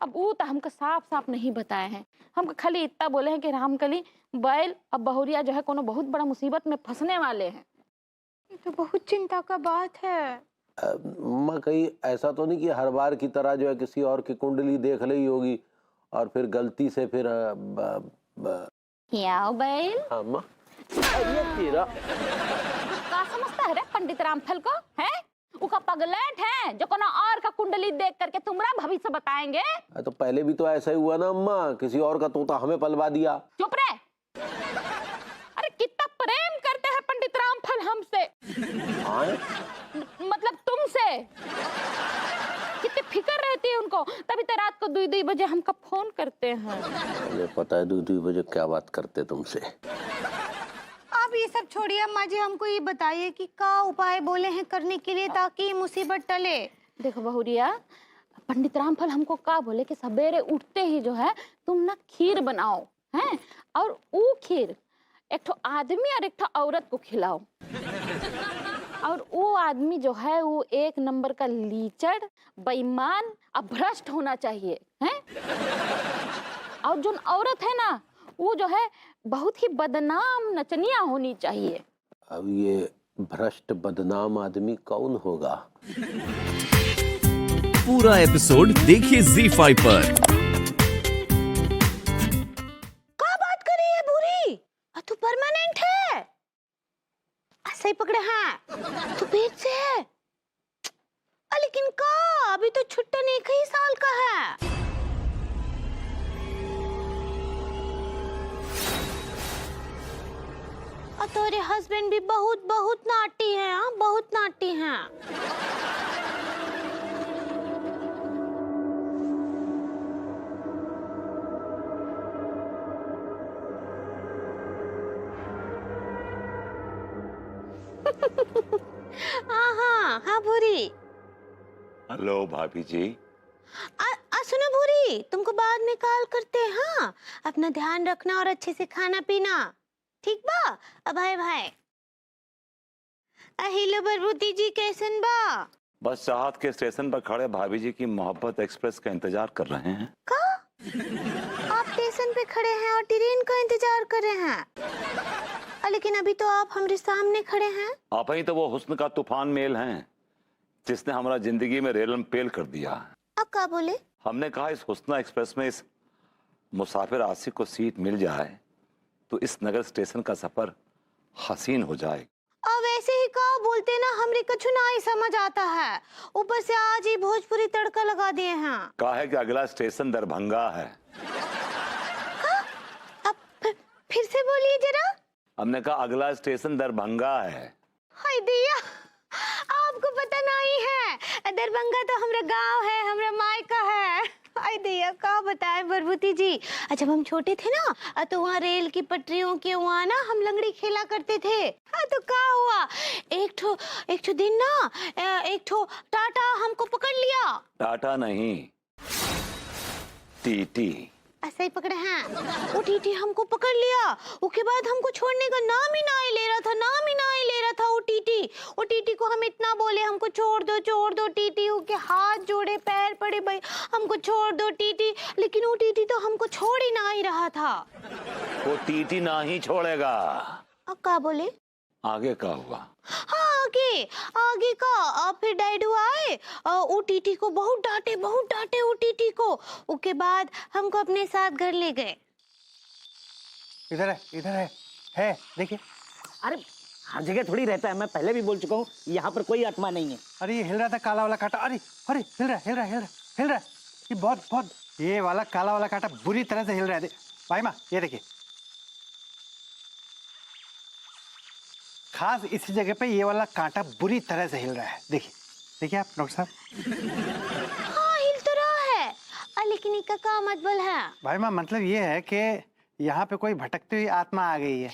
अब वो तो हमको साफ साफ नहीं बताए हैं। हमको खाली इतना बोले हैं कि रामकली बैल अब बहुरिया जो है कोनो बहुत बड़ा मुसीबत में फंसने वाले हैं। ये तो बहुत चिंता का बात है। माँ कहीं ऐसा तो नहीं कि हर बार की तरह जो है किसी और की कुंडली देख ली होगी और फिर गलती से फिर क्या बैल? हाँ माँ, अरे तेरा का समझता है रे पंडित रामफल को? है उका पगलेट है जो कोनो और का कुंडली देख करके तुम्हारा भविष्य बताएंगे। तो पहले भी तो ऐसा ही हुआ ना अम्मा, किसी और का तोता हमें पलवा दिया। चुप रहे। अरे कितना प्रेम करते हैं पंडित रामफल हमसे। मतलब तुमसे कितनी फिक्र रहती है उनको, तभी तो रात को 2-2 बजे हमको फोन करते हैं। मुझे पता है 2-2 बजे क्या बात करते तुमसे। आप ये सब छोड़िए अम्मा जी, हमको ये बताइए कि क्या उपाय बोले हैं करने के लिए ताकि ये मुसीबत टले। देखो बहुरिया, पंडित रामफल हमको क्या बोले कि सवेरे उठते ही जो है तुम ना खीर बनाओ हैं, और वो खीर एक ठो आदमी और एक ठो औरत को खिलाओ। और वो आदमी जो है वो 1 नंबर का लीचड़, बेईमान और भ्रष्ट होना चाहिए हैं। और जो औरत है ना वो जो है बहुत ही बदनाम नचनिया होनी चाहिए। अब ये भ्रष्ट बदनाम आदमी कौन होगा? पूरा एपिसोड देखिए ZEE5 पर। क्या बात कर रही है भूरी? तू परमानेंट है? सही पकड़े हैं। तू पेट से है? लेकिन का अभी तो छुट्टन 1 ही साल का है। और तेरे हस्बैंड भी बहुत बहुत नाटी हैं। हाँ, बहुत नाटी हैं। हाँ हाँ हाँ भूरी। हेलो भाभी जी। सुनो भूरी, तुमको बाद में कॉल करते हैं। हाँ, अपना ध्यान रखना और अच्छे से खाना पीना, ठीक बा? भाई भाई। हेलो बरबूती जी, कैसन बा? बस चाहत के स्टेशन पर खड़े भाभी जी की मोहब्बत एक्सप्रेस का इंतजार कर रहे हैं। का? आप स्टेशन पे खड़े हैं और ट्रेन का इंतजार कर रहे हैं? लेकिन अभी तो आप हमारे सामने खड़े हैं। आप ही तो वो हुस्न का तूफान मेल हैं जिसने हमारा जिंदगी में रेलम पेल कर दिया। आप क्या बोले? हमने कहा इस हुस्ना एक्सप्रेस में इस मुसाफिर आशिक को सीट मिल जाए तो इस नगर स्टेशन का सफर हसीन हो जाए। अब ऐसे ही का बोलते ना, हमरे कछु ना ही समझ आता है। ऊपर से आज ही भोजपुरी तड़का लगा दिए हैं। कहा है कि अगला स्टेशन दरभंगा है। अब फिर से बोलिए जरा। हमने कहा अगला स्टेशन दरभंगा है। हाय दिया, आपको पता नहीं है, दरभंगा तो हमारा गांव है, हमारा मायका है। हाय दिया, क्या बताएं बरबूती जी, जब हम छोटे थे ना तो वहाँ रेल की पटरियों के वहाँ ना हम लंगड़ी खेला करते थे। हाँ तो क्या हुआ, एक ठो दिन ना एक ठो टाटा हमको पकड़ लिया। टाटा नहीं, टीटी। ऐसा ही पकड़े हैं। वो टीटी हमको पकड़ लिया, उसके बाद हमको छोड़ने का नाम ही नहीं ले रहा था, नाम ही नहीं ले रहा था वो टीटी को हम इतना बोले हमको छोड़ दो टीटी, उसके हाथ जोड़े पैर पड़े, भाई हमको छोड़ दो टीटी, लेकिन वो टीटी तो हमको छोड़ ही नहीं रहा था। वो टीटी ना ही छोड़ेगा। अब क्या बोले? आगे क्या हुआ? हाँ, आगे का फिर डैडू आए, वो टीटी को बहुत डांटे वो टीटी को। उसके बाद हमको अपने साथ घर ले गए। इधर है देखिए। अरे हर जगह थोड़ी रहता है, मैं पहले भी बोल चुका हूँ, यहाँ पर कोई आत्मा नहीं है। अरे ये हिल रहा था काला वाला कांटा। अरे हिल रहा है। ये बहुत ये वाला काला वाला कांटा बुरी तरह से हिल रहा है। भाई माँ ये देखिए, खास इसी जगह पे ये वाला कांटा बुरी तरह से हिल रहा है। देखिए आप डॉक्टर साहब। हाँ, हिल तो रहा है, लेकिन इसका क्या मतलब है? भाई माँ मतलब ये है कि यहाँ पे कोई भटकती हुई आत्मा आ गई है।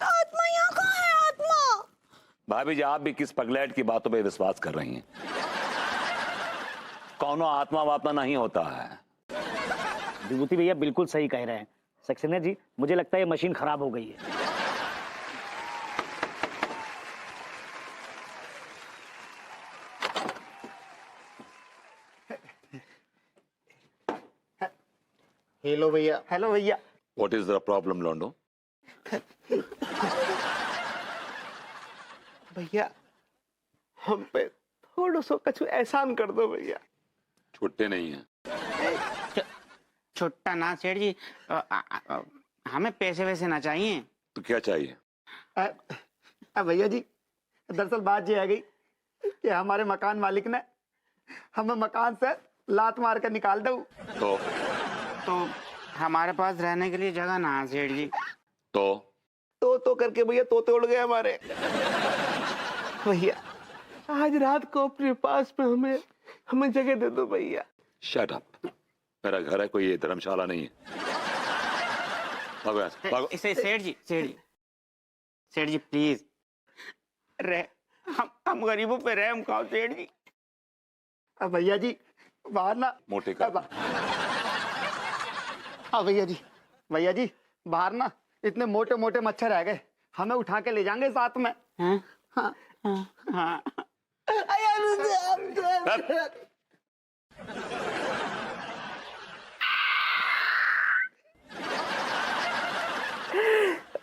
आत्मा यहाँ कहाँ है? आत्मा? भाभी जी आप भी किस पगलेट की बातों पे विश्वास कर रही हैं? कौनो आत्मा वात्मा नहीं होता है। विभूति भैया बिल्कुल सही कह रहे हैं। सक्सेना जी, मुझे लगता है ये मशीन खराब हो गई है। हेलो भैया। हेलो भैया। व्हाट इज द प्रॉब्लम लोंडो? भैया हम पे थोड़ा सा कुछ एहसान कर दो भैया। छुट्टे नहीं है। छुट्टा ना सेठ जी, हमें पैसे वैसे ना चाहिए। तो क्या चाहिए? भैया जी दरअसल बात ये आ गई कि हमारे मकान मालिक ने हमें मकान से लात मार कर निकाल दो। तो हमारे पास रहने के लिए जगह ना है सेठ जी। तो करके भैया तोते उड़ गए हमारे। भैया आज रात को अपने पास में हमें जगह दे दो भैया। शट अप, मेरा घर है, कोई ये धर्मशाला नहीं है। भागो यहाँ से, भागो। सेठ जी प्लीज, हम गरीबों पे रहम खाओ सेठ जी। अब भैया जी बाहर ना मोटे कर। हाँ भैया जी बाहर ना इतने मोटे मोटे मच्छर आ गए, हमें उठा के ले जाएंगे साथ में। हाँ? हाँ। हाँ।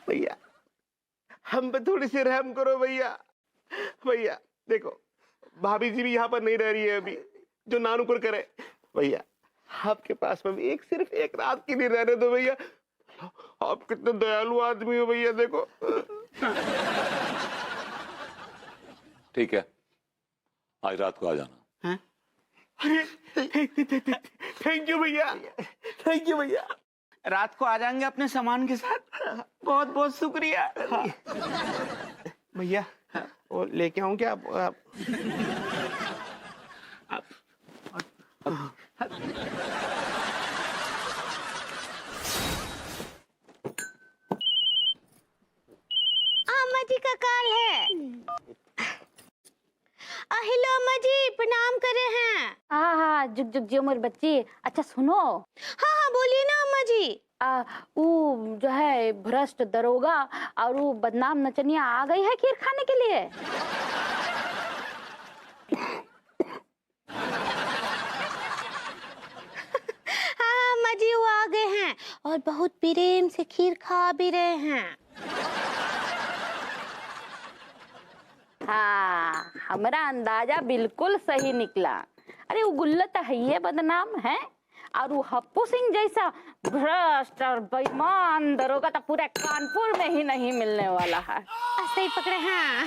भैया हम पे थोड़ी सी रहम करो भैया। भैया देखो भाभी जी भी यहाँ पर नहीं रह रही है अभी, जो नानुकुर करे। भैया आपके पास में भी सिर्फ एक रात के लिए रहने दो भैया। आप कितने दयालु आदमी हो भैया, देखो। ठीक है, आज रात को आ जाना। हाँ? थैंक यू भैया, थैंक यू भैया। रात को आ जाएंगे अपने सामान के साथ। बहुत बहुत शुक्रिया। भैया वो लेके आऊं क्या आप? अम्मा जी का कॉल है। हेलो अम्मा जी, प्रणाम करे हैं। हाँ, जुग जुग जियो मेरी बच्ची। अच्छा सुनो। हाँ बोलिए ना अम्मा जी। वो जो है भ्रष्ट दरोगा और वो बदनाम नचनिया आ गई है खीर खाने के लिए। हाँ अम्मा जी वो आ गए हैं और बहुत प्रेम से खीर खा भी रहे हैं। हाँ, हमारा अंदाजा बिल्कुल सही निकला। अरे वो गुल्लत है, ये बदनाम है, और वो हप्पू सिंह जैसा भ्रष्ट और बेईमान दरोगा तो पूरे कानपुर में ही नहीं मिलने वाला है। सही पकड़े हैं।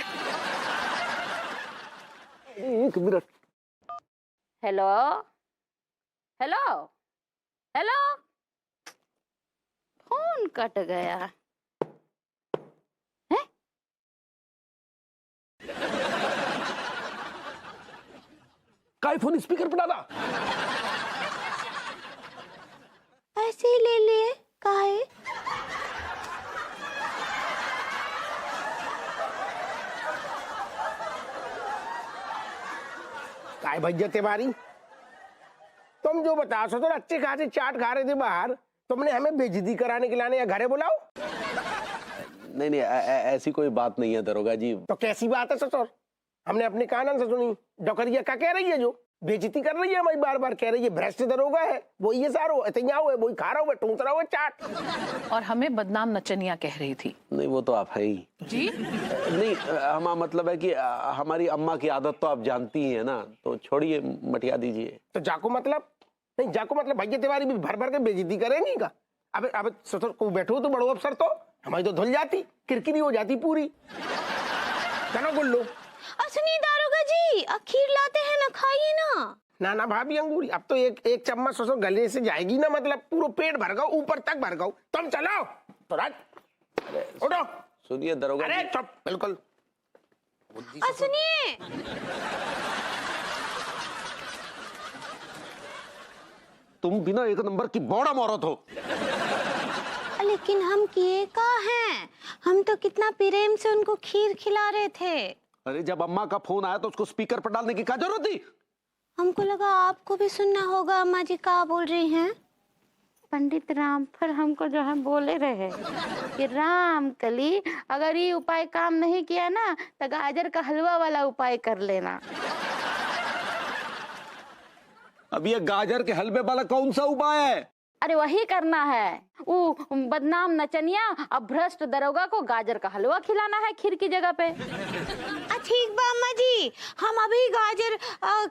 एक minute. Hello hello hello, phone cut गया है। काय फोन स्पीकर पर डाला? ऐसे ही ले लिए काहे? काय भैया तिवारी, तुम जो बता सो तो अच्छे खासे चाट खा रहे थे बाहर, तुमने हमें बेइज्जती कराने के लाने या घरे बुलाओ? नहीं, ऐसी कोई बात नहीं है दरोगा जी। तो कैसी बात है ससुर? हमने अपने कानन से सुनी। डॉकरिया क्या कह रही है, जो बेइज्जती कर रही है हमारी, बार बार कह रही है भ्रष्ट दरोगा है वो, ये सारो इतना हुए वो खा रहा हुआ टूट रहा हुआ चाट, और हमें बदनाम नचनिया कह रही थी। नहीं वो तो आप है ही जी। नहीं, हमारा मतलब है कि हमारी अम्मा की आदत तो आप जानती ही है ना, तो छोड़िए, मटिया दीजिए। तो जाको मतलब नहीं, जाको मतलब भैया तिवारी भी भर भर के बेइज्जती करेंगी का? अब ससुर को बैठो तो बड़ो अफसर, तो हमारी तो धुल जाती, किरकिरी हो जाती पूरी। चलो गुल्लू। सुनिए दारोगा जी, खीर लाते हैं ना, खाइए ना। ना भाभी अंगूरी, अब तो एक चम्मच ससुर गले से जाएगी ना, मतलब पूरा पेट भर गओ, ऊपर तक भर गओ। तुम चलो तो उठो। सुनिए दरोगा। अरे चुप, बिल्कुल। सुनिए, तुम बिना एक नंबर की बौड़ा औरत हो। लेकिन हम किए का हैं? हम तो कितना प्रेम से उनको खीर खिला रहे थे। अरे जब अम्मा का फोन आया तो उसको स्पीकर पर डालने की क्या जरूरत थी? हमको लगा आपको भी सुनना होगा अम्मा जी क्या बोल रही हैं। पंडित रामफल हमको जो है बोले रहे कि राम कली, अगर ये उपाय काम नहीं किया ना तो गाजर का हलवा वाला उपाय कर लेना। अब ये गाजर के हलवे वाला कौन सा उपाय है? अरे वही करना है। वो बदनाम नचनिया अब भ्रष्ट दरोगा को गाजर का हलवा खिलाना है खीर की जगह पे। ठीक बा अम्मा जी, हम अभी गाजर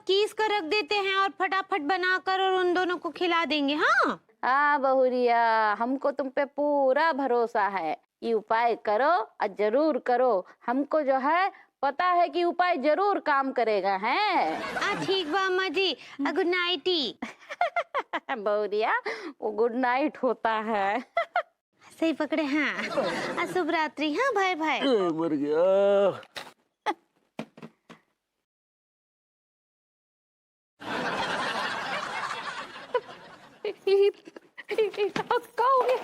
कीस कर रख देते हैं और फटाफट बनाकर और उन दोनों को खिला देंगे। हाँ हाँ बहुरिया, हमको तुम पे पूरा भरोसा है। ये उपाय करो और जरूर करो, हमको जो है पता है कि उपाय जरूर काम करेगा। है ठीक बा अम्मा जी, गुड नाइट। बहुरिया वो गुड नाइट होता है। सही पकड़े। हाँ शुभ रात्रि। हाँ भाई भाई। मर गया। क्या हो गया?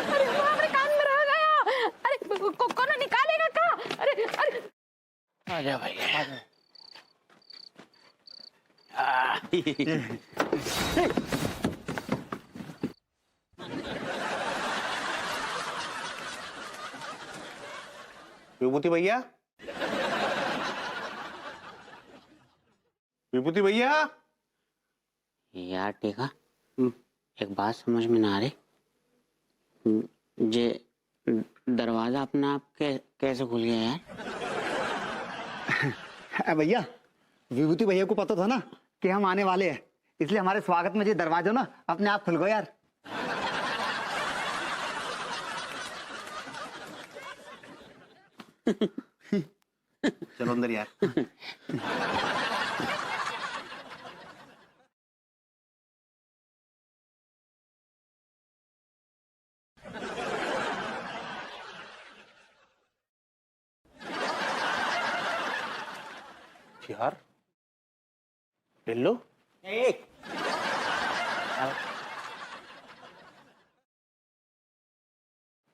अरे बाप रे, कान में रह गया। अरे कौन निकालेगा क्या? अरे अरे आजा भैया। विभूति भैया, विभूति भैया। यार टीका, एक बात समझ में ना आ रही, जे दरवाजा अपना आप कैसे खुल गया यार? भैया, विभूति भैया को पता था ना कि हम आने वाले हैं, इसलिए हमारे स्वागत में ये दरवाजा ना अपने आप खुल गया यार। चलो अंदर यार। यार टिल्लू,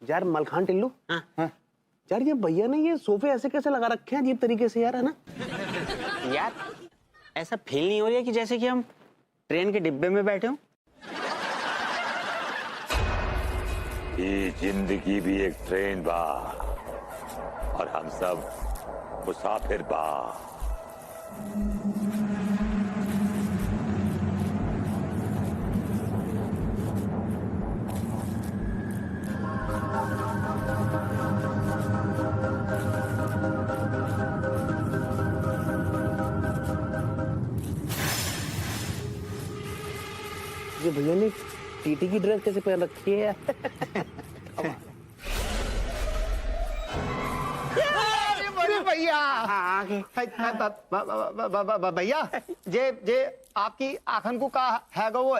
यार मलखान टिल्लू। हाँ। यार ये भैया ने ये सोफे ऐसे कैसे लगा रखे हैं अजीब तरीके से यार, है ना? यार ऐसा फील नहीं हो रहा है कि जैसे कि हम ट्रेन के डिब्बे में बैठे हों? ये जिंदगी भी एक ट्रेन बा और हम सब मुसाफिर बा। ये भैया ने टीटी की ड्रेस कैसे पहन रखी है यार? भैया भैया, जे आपकी आखन को का है वो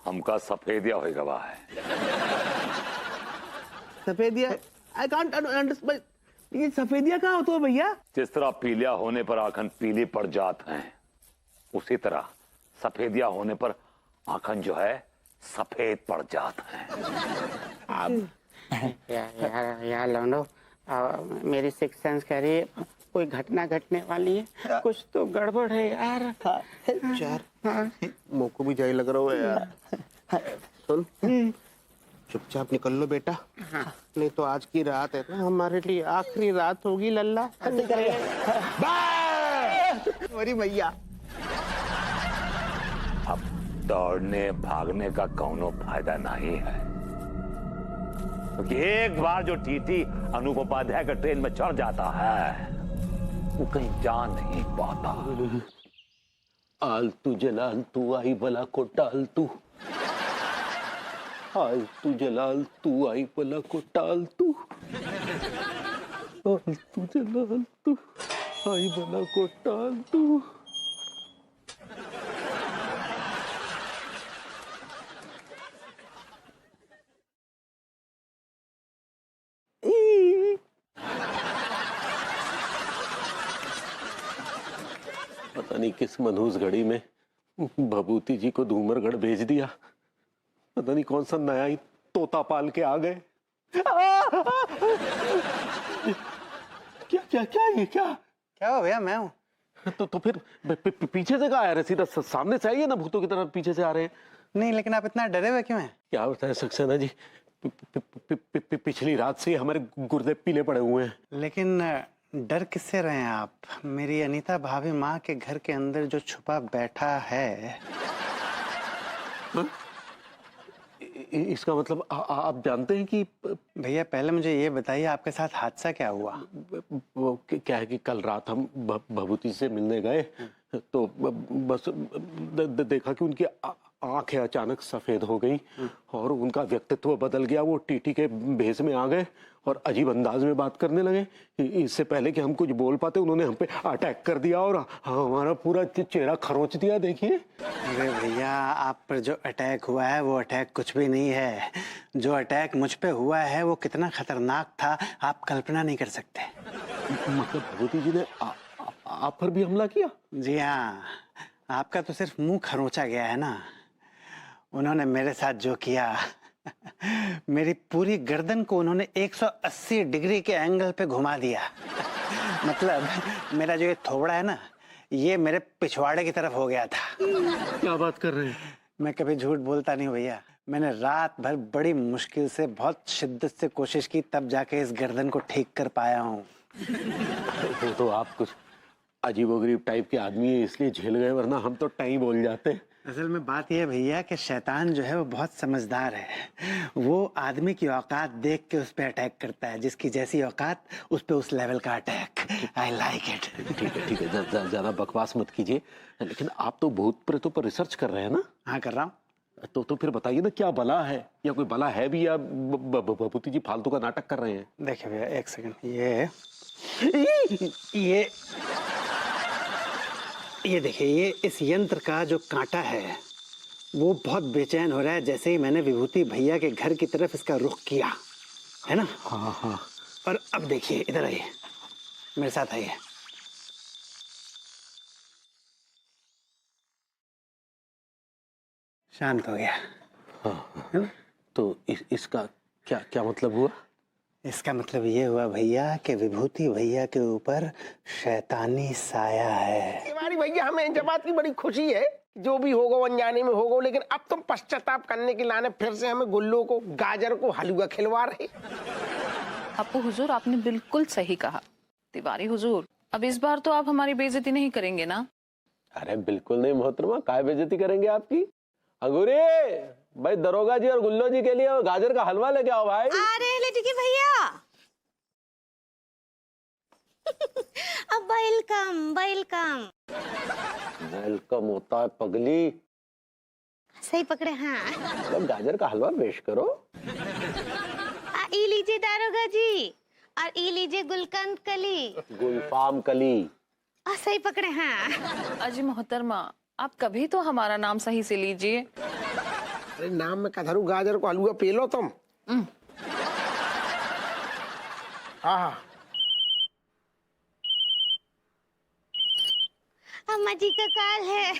हमका सफेदिया होएगा बा है। सफेदिया? आई कांट अंडरस्टैंड, ये सफेदिया कहाँ होता है भैया? जिस तरह पीलिया होने पर आंखन पीली पड़ जाते हैं, उसी तरह सफेदिया होने पर आंखन जो है सफेद पड़ जाते हैं। यार लौंडो, मेरी सिक्स सेंस कह रही है कोई घटना घटने वाली है, कुछ तो गड़बड़ है यार। यार मोको भी जाई लग रहा है यार। सुन, चुपचाप निकल लो बेटा, नहीं तो आज की रात है ना हमारे लिए आखिरी रात होगी लल्ला। अरे भैया, अब दौड़ने भागने का कौनो फायदा नहीं है, क्योंकि एक बार जो टीटी अनूप उपाध्याय का ट्रेन में चढ़ जाता है वो कहीं जा नहीं पाता। आलतू जलालतू आई बला को टालतू, आलतू जलालतू आई बला को टालतू, आलतू जलालतू आई बला को टालतू। पता नहीं किस मनहूस घड़ी में भभूति जी को धूमरगढ़ भेज दिया, पता नहीं कौन सा नया ही तोता पाल के आ गए। क्या क्या क्या ये क्या क्या हुआ भैया? मैं हूँ। तो फिर पीछे से कहाँ आ रहे? सीधा सामने से आइए ना, भूतों की तरफ पीछे से आ रहे हैं। नहीं, लेकिन आप इतना डरे हुए क्यों हैं? क्या होता है सक्सेना जी, पिछली रात से हमारे गुर्दे पीले पड़े हुए हैं। लेकिन डर किससे रहे हैं आप? मेरी अनीता भाभी माँ के घर के अंदर जो छुपा बैठा है इसका मतलब आप जानते हैं कि भैया पहले मुझे ये बताइए आपके साथ हादसा क्या हुआ? वो क्या है कि कल रात हम भभूति से मिलने गए तो बस देखा कि उनकी आंखें अचानक सफेद हो गई और उनका व्यक्तित्व बदल गया। वो टीटी के भेष में आ गए और अजीब अंदाज में बात करने लगे। इससे पहले कि हम कुछ बोल पाते उन्होंने हम पे अटैक कर दिया और हमारा पूरा चेहरा खरोंच दिया। देखिए। अरे भैया आप पर जो अटैक हुआ है वो अटैक कुछ भी नहीं है। जो अटैक मुझ पे हुआ है वो कितना खतरनाक था आप कल्पना नहीं कर सकते। मतलब भभूति जी ने आप पर भी हमला किया? जी हाँ, आपका तो सिर्फ मुंह खरोंचा गया है ना। उन्होंने मेरे साथ जो किया मेरी पूरी गर्दन को उन्होंने 180 डिग्री के एंगल पे घुमा दिया। मतलब मेरा जो ये थोबड़ा है ना ये मेरे पिछवाड़े की तरफ हो गया था। क्या बात कर रहे हैं? मैं कभी झूठ बोलता नहीं भैया। मैंने रात भर बड़ी मुश्किल से बहुत शिद्दत से कोशिश की तब जाके इस गर्दन को ठीक कर पाया हूँ। तो आप कुछ अजीबोगरीब टाइप के आदमी है इसलिए झेल गए, वरना हम तो टाइम बोल जाते। असल में बात यह भैया कि शैतान जो है वो बहुत समझदार है। वो आदमी की औकात देख के उस पर अटैक करता है, जिसकी जैसी औकात उस पे उस लेवल का अटैक। I like it. ठीक है ज्यादा बकवास मत कीजिए। लेकिन आप तो भूत प्रेतों पर रिसर्च कर रहे हैं ना? हाँ कर रहा हूँ। तो फिर बताइए ना क्या बला है या कोई बला है भी या भभूति जी फालतू का नाटक कर रहे हैं? देखिए भैया एक सेकंड। ये देखिए ये इस यंत्र का जो कांटा है वो बहुत बेचैन हो रहा है जैसे ही मैंने विभूति भैया के घर की तरफ इसका रुख किया है ना। हाँ। और अब देखिए इधर आइए, मेरे साथ आइए। शांत हो गया। हाँ। तो इसका क्या मतलब हुआ? इसका मतलब ये हुआ भैया कि विभूति भैया के ऊपर शैतानी साया है। तिवारी भैया हमें इस बात की बड़ी खुशी है, जो भी होगा वो अनजाने में होगा, लेकिन अब तुम पश्चाताप करने के लाने फिर से हमें गुल्लो को गाजर को हलवा खिलवा रहे। अप्पू हुजूर आपने बिल्कुल सही कहा। तिवारी हुजूर अब इस बार तो आप हमारी बेइज्जती नहीं करेंगे ना? अरे बिल्कुल नहीं मोहतरमा, काय बेइज्जती करेंगे आपकी। अंगूरी भाई दरोगा जी और गुल्लो जी के लिए गाजर का हलवा लेके आओ भाई। अरे लेटिकी भैया अब वेलकम वेलकम होता है पगली। सही पकड़े। हाँ अब गाजर का हलवा पेश करो। ई लीजिए दारोगा जी और ई लीजिए गुलकंद कली। गुलफाम कली। सही पकड़े। हाँ अजी मोहतरमा आप कभी तो हमारा नाम सही से लीजिए। अरे नाम में कधरू गाजर को हलवा पी लो तुम। हाँ अम्मा जी का काल है।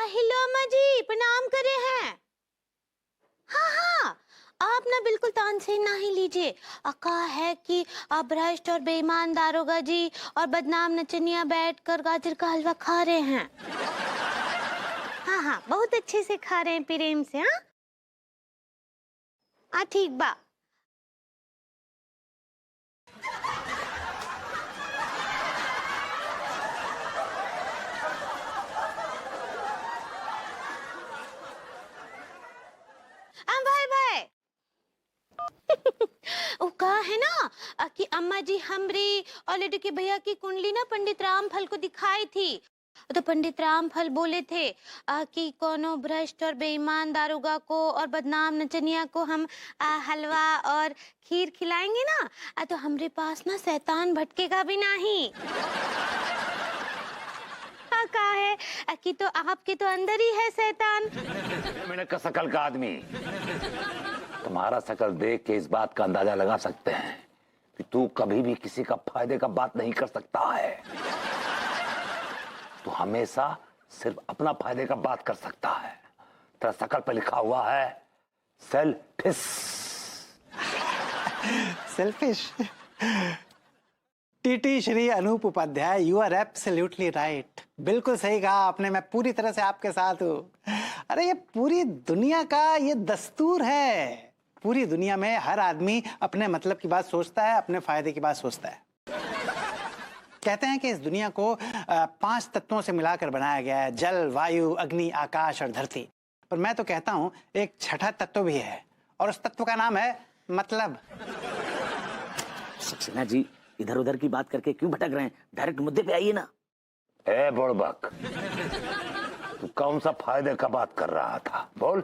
हेलो अम्मा जी प्रणाम करे हैं। हाँ आप ना बिल्कुल तानसेन ना ही लीजिए। कहा है कि आप भ्रष्ट और बेईमान दारोगा जी और बदनाम नचनिया बैठकर गाजर का हलवा खा रहे हैं। हाँ बहुत अच्छे से खा रहे हैं प्रेम से। हाँ ठीक बा। भाई वो कहा है ना कि अम्मा जी हमरी और लेडू के भैया की कुंडली ना पंडित रामफल को दिखाई थी। तो पंडित रामफल बोले थे कि कोनो भ्रष्ट और बेईमान दारोगा को और बदनाम नचनिया को हम हलवा और खीर खिलाएंगे ना तो हमरे पास ना शैतान भटकेगा भी नहीं। कहा है कि तो आपके तो अंदर ही है शैतान। मैंने का शकल का आदमी, तुम्हारा शकल देख के इस बात का अंदाजा लगा सकते हैं कि तू कभी भी किसी का फायदे का बात नहीं कर सकता है। तू हमेशा सिर्फ अपना फायदे का बात कर सकता है। तेरा शकल पे लिखा हुआ है selfish. Selfish. TT Shri Anoop Upadhyay, you are absolutely right. बिल्कुल सही कहा आपने, मैं पूरी तरह से आपके साथ हूँ। अरे ये पूरी दुनिया का ये दस्तूर है। पूरी दुनिया में हर आदमी अपने मतलब की बात सोचता है, अपने फायदे की बात सोचता है। कहते हैं कि इस दुनिया को 5 तत्वों से मिलाकर बनाया गया है, जल, वायु, अग्नि, आकाश और धरती। पर मैं तो कहता हूँ एक छठा तत्व भी है, और उस तत्व का नाम है मतलब। सक्सेना जी, इधर उधर की बात करके क्यों भटक रहे हैं? डायरेक्ट मुद्दे पे आइए ना। ए बुड़बक, तू कौन सा फायदे का बात कर रहा था, बोल।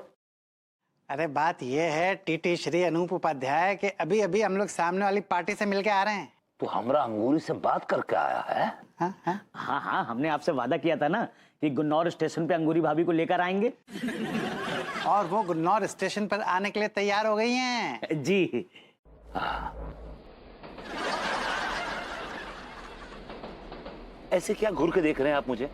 अरे बात यह है टीटी श्री अनूप उपाध्याय के अभी अभी हम लोग सामने वाली पार्टी से मिलके आ रहे हैं। तू हमरा अंगूरी से बात करके आया है? हाँ, हमने आपसे वादा किया था ना कि गुन्नौर स्टेशन पे अंगूरी भाभी को लेकर आएंगे। और वो गुन्नौर स्टेशन पर आने के लिए तैयार हो गई हैं। जी। ऐसे क्या घूर के देख रहे हैं आप मुझे?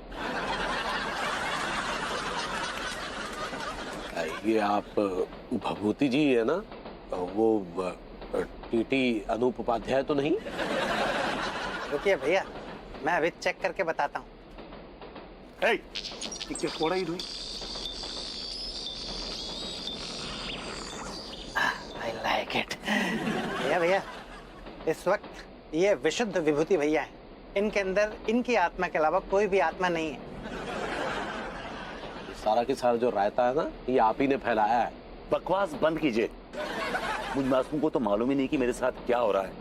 ये आप भभूति जी है ना, वो टीटी अनूप उपाध्याय तो नहीं? रुकिए भैया, मैं अभी चेक करके बताता हूँ। I like it। भैया इस वक्त ये विशुद्ध विभूति भैया हैं। इनके अंदर इनकी आत्मा के अलावा कोई भी आत्मा नहीं है। सारा के सारा जो रायता है ना, ये आप ही ने फैलाया है। बकवास बंद कीजिए। मुझ मासूम को तो मालूम ही नहीं कि मेरे साथ क्या हो रहा है,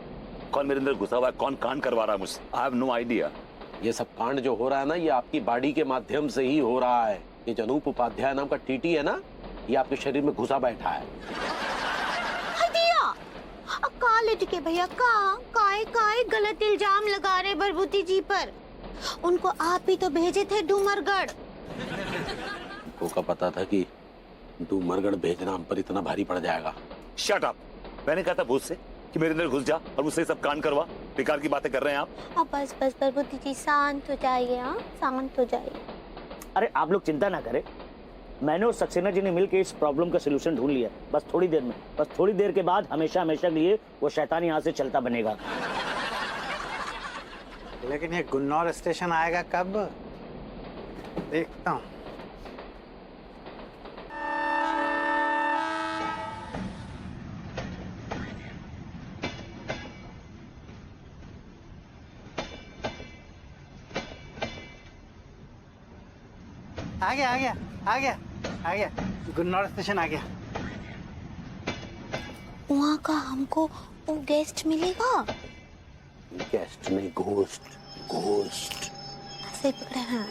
कौन मेरे अंदर घुसा हुआ है, कौन कांड करवा रहा है मुझसे। I have no idea. ये सब कांड जो हो रहा है ना, ये आपकी बॉडी के माध्यम से ही हो रहा है। ये जो अनूप उपाध्याय नाम का टीटी है ना, ये आपके शरीर में घुसा बैठा है। का लटके भैया, काहे गलत इल्जाम लगा रहे भभूति जी पर। उनको आप ही तो भेजे थे डूमरगढ़। को का पता था कि डूमरगढ़ भेजना हम पर इतना भारी पड़ जाएगा। Shut up. मैंने कहा था भूत से कि मेरे अंदर घुस जा और मुझसे सब कांड करवा। बेकार की बातें कर रहे हैं आप। अब बस भभूति जी शांत हो जाइए। हाँ, शांत हो जाइए। अरे आप लोग चिंता ना करें, मैंने और सक्सेना जी ने मिलकर इस प्रॉब्लम का सलूशन ढूंढ लिया। बस थोड़ी देर में, बस थोड़ी देर के बाद हमेशा हमेशा के लिए वो शैतान यहाँ से चलता बनेगा। लेकिन ये गुन्नौर स्टेशन आएगा कब, देखता हूँ। आ गया गुन्नौर स्टेशन आ गया। वहाँ का हमको वो गेस्ट मिलेगा? गेस्ट नहीं, घोस्ट। ऐसे पकड़े हैं।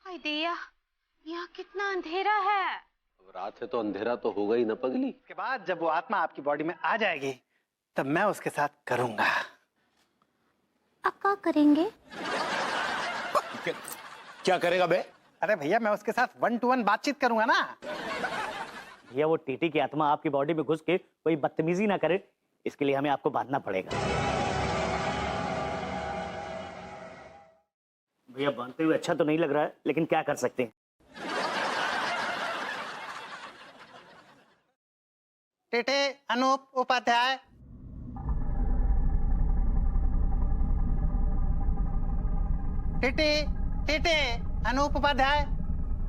हाय दिया, यहाँ कितना अंधेरा है। अब रात है तो अंधेरा तो होगा ही ना पगली। इसके बाद जब वो आत्मा आपकी बॉडी में आ जाएगी, तब मैं उसके साथ करूंगा। आप क्या करेंगे? क्या करेगा बे? अरे भैया, मैं उसके साथ 1 to 1 बातचीत करूंगा ना। भैया, वो टीटी की आत्मा आपकी बॉडी में घुस के कोई बदतमीजी ना करे, इसके लिए हमें आपको बांधना पड़ेगा। भैया, बांधते हुए अच्छा तो नहीं लग रहा है, लेकिन क्या कर सकते हैं। टीटी अनूप उपाध्याय। टीटी अनूप उपाध्याय।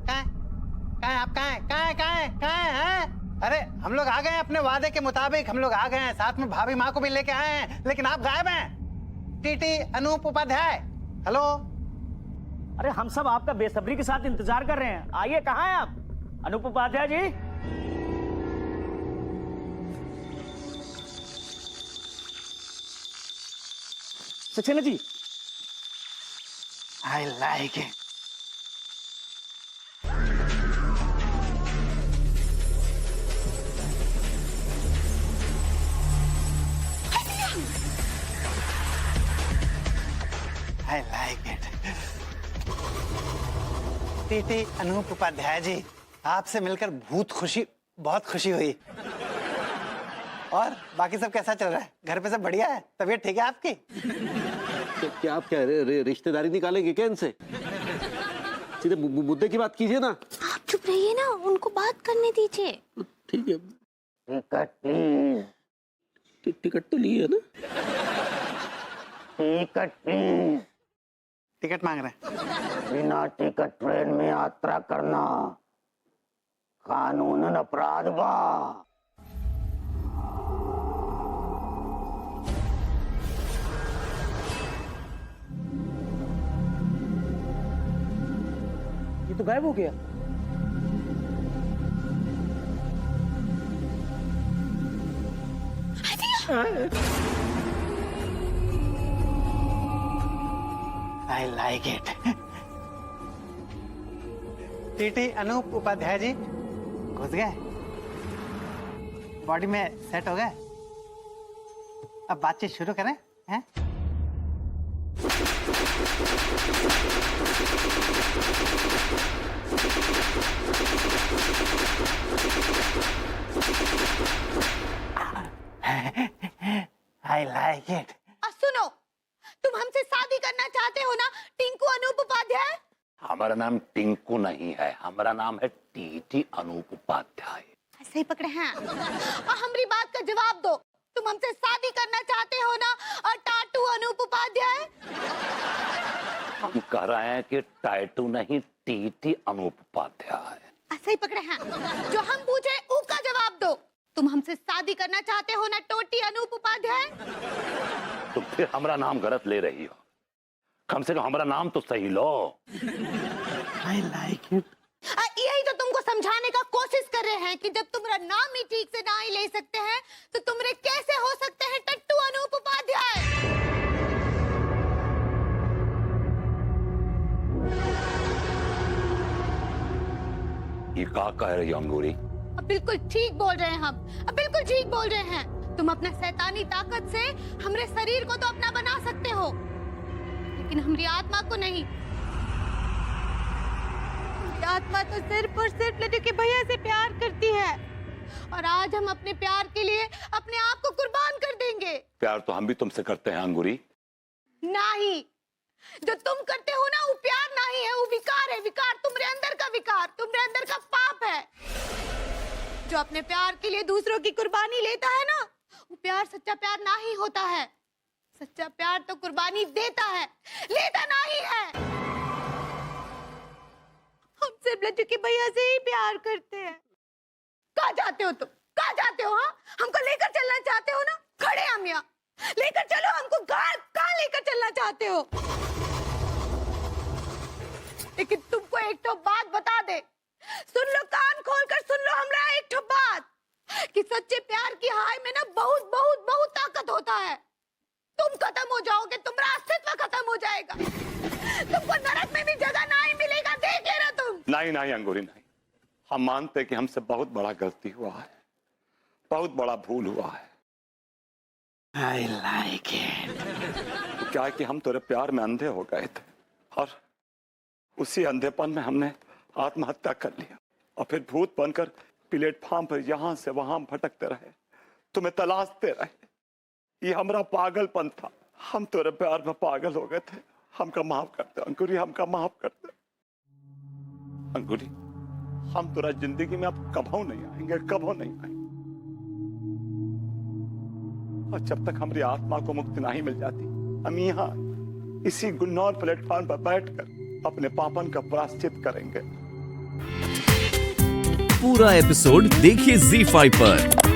कहाँ आप? कहाँ हैं? अरे हम लोग आ गए हैं अपने वादे के मुताबिक। हम लोग आ गए हैं, साथ में भाभी माँ को भी लेके आए हैं, लेकिन आप गायब हैं। TT Anoop Upadhyay, hello. अरे हम सब आपका बेसब्री के साथ इंतजार कर रहे हैं। आइए, कहाँ हैं आप? Anoop Upadhyay ji. Saxena ji. I like it। I like it। TT Anoop Upadhyay ji, आपसे मिलकर बहुत खुशी हुई। और बाकी सब कैसा चल रहा है? घर पे सब बढ़िया है? तबीयत ठीक है आपकी? क्या आप रिश्तेदारी निकालेंगे क्या इनसे? सीधे मुद्दे की बात कीजिए ना। आप चुप रहिए ना, उनको बात करने दीजिए। ठीक है। टिकट तो ली है ना? Ticket please. टिकट मांग रहे हैं। बिना टिकट ट्रेन में यात्रा करना कानूनन अपराध बा। ये तो गायब हो गया। I like it. TT Anoop Upadhyay ji घुस गए, बॉडी में सेट हो गए। अब बातचीत शुरू करें हैं? I like it. सुनो, तुम हमसे शादी करना चाहते हो ना टिंकू अनूप उपाध्याय? हमारा नाम टिंकू नहीं है, हमारा नाम है टीटी अनूप उपाध्याय। सही पकड़े हैं। और हमारी बात का जवाब दो, तुम हमसे शादी करना चाहते हो ना और टाटू अनूप उपाध्याय? हम कह रहे हैं कि टाटू नहीं, टीटी अनूप उपाध्याय। सही पकड़े हैं। जो हम पूछे उसका जवाब दो, तुम हमसे शादी करना चाहते हो ना टोटी अनूप उपाध्याय? तो फिर हमारा नाम गलत ले रही हो, कम से कम हमारा नाम तो सही लो। I like it. यही तो तुमको समझाने का कोशिश कर रहे हैं कि जब तुम्हारा नाम ही ठीक से ना ही ले सकते हैं तो तुमरे कैसे हो सकते हैं टट्टू अनूप उपाध्याय? ये क्या कह रही अंगूरी? अब बिल्कुल ठीक बोल रहे हैं हम, अब बिल्कुल ठीक बोल रहे हैं। तुम अपना शैतानी ताकत से हमरे शरीर को तो अपना बना सकते हो, लेकिन हमारी आत्मा को नहीं। आत्मा तो सिर्फ और सिर्फ लड्डू के भैया से प्यार करती है, और आज हम अपने प्यार के लिए अपने आप को कुर्बान कर देंगे। प्यार तो हम भी तुमसे करते हैं अंगूरी। नहीं, जो तुम करते हो ना वो प्यार नहीं है, वो विकार है। विकार तुम्हारे अंदर का विकार, तुम्हारे अंदर का पाप है। जो अपने प्यार के लिए दूसरों की कुर्बानी लेता है ना, वो प्यार सच्चा प्यार नहीं होता है। सच्चा प्यार तो कुर्बानी देता है, लेता नहीं है। हम सिर्फ लड्डू के भैया से ही प्यार करते हैं। कहाँ जाते हो तुम? कहाँ जाते हो? हाँ, हमको लेकर चलना चाहते हो ना? खड़े हम यहाँ, लेकर चलो हमको। कहाँ लेकर चलना चाहते हो? लेकिन तुमको एक तो बात बता दे, सुन लो, कान खोलकर सुन लो हमरा एक तो बात, कि सच्चे प्यार की हाय में ना बहुत बहुत बहुत ताकत होता है। तुम खत्म हो जाओगे, तुम्हारा अस्तित्व खत्म हो जाएगा, तुमको नरक में भी जगह नहीं मिलेगा। देख लेना तुम। नहीं नहीं अंगूरी नहीं, हम मानते कि हमसे बहुत बड़ा गलती हुआ है, बहुत बड़ा भूल हुआ है। I like it. क्या है कि हम तेरे प्यार में अंधे हो गए थे, और उसी अंधेपन में हमने आत्महत्या कर लिया, और फिर भूत बनकर प्लेटफॉर्म पर यहाँ से वहां भटकते रहे, तुम्हें तलाशते रहे। ये हमारा पागलपन था, हम तेरे प्यार में पागल हो गए थे। हमका माफ करते अंकुरी, हमका माफ करते अंकुरी। हम तेरा जिंदगी में अब कभो नहीं आएंगे, कभो नहीं आएंगे। और जब तक हमारी आत्मा को मुक्ति नहीं मिल जाती, हम यहाँ इसी गुलनौर प्लेटफॉर्म पर बैठकर अपने पापन का प्रायश्चित करेंगे। पूरा एपिसोड देखिए ZEE5 पर।